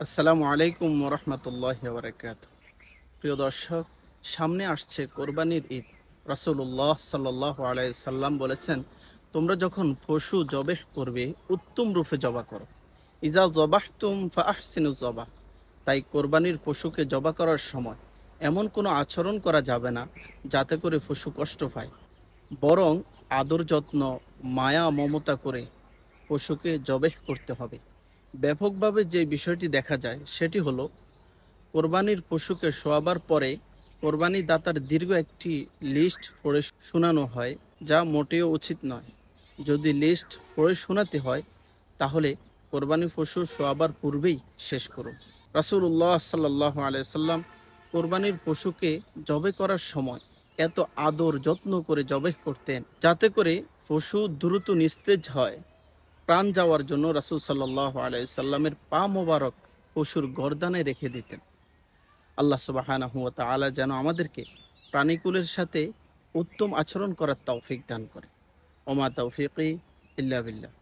আসসালামু আলাইকুম রহমতুল্লাহি বারাকাতুহু। প্রিয় দর্শক, সামনে আসছে কোরবানির ঈদ। রাসূলুল্লাহ সাল্লাল্লাহু আলাইহি সাল্লাম বলেছেন, তোমরা যখন পশু জবেহ করবে উত্তম রূপে জবা করো। ইজা জবাহতুম ফাআহসিনু জবাহ। তাই কোরবানির পশুকে জবা করার সময় এমন কোনো আচরণ করা যাবে না যাতে করে পশু কষ্ট পায়, বরং আদর যত্ন, মায়া মমতা করে পশুকে জবেহ করতে হবে। ব্যাপকভাবে যে বিষয়টি দেখা যায় সেটি হলো, কোরবানির পশুকে শোয়াবার পরে কোরবানি দাতার দীর্ঘ একটি লিস্ট পড়ে শোনানো হয়, যা মোটেও উচিত নয়। যদি লিস্ট পড়ে শোনাতে হয় তাহলে কোরবানি পশু শোয়াবার পূর্বেই শেষ করুন। রাসূলুল্লাহ সাল্লাল্লাহু আলাইহি সাল্লাম কোরবানির পশুকে জবে করার সময় এত আদর যত্ন করে জবে করতেন যাতে করে পশু দ্রুত নিস্তেজ হয়। প্রাণ যাওয়ার জন্য রাসূল সাল্লাল্লাহু আলাইহি সাল্লামের পা মোবারক পশুর গর্দানে রেখে দিতেন। আল্লাহ সুবহানাহু ওয়া তাআলা যেন আমাদেরকে প্রাণীকুলের সাথে উত্তম আচরণ করার তৌফিক দান করে। ওমা তৌফিকি ইল্লা বিল্লাহ।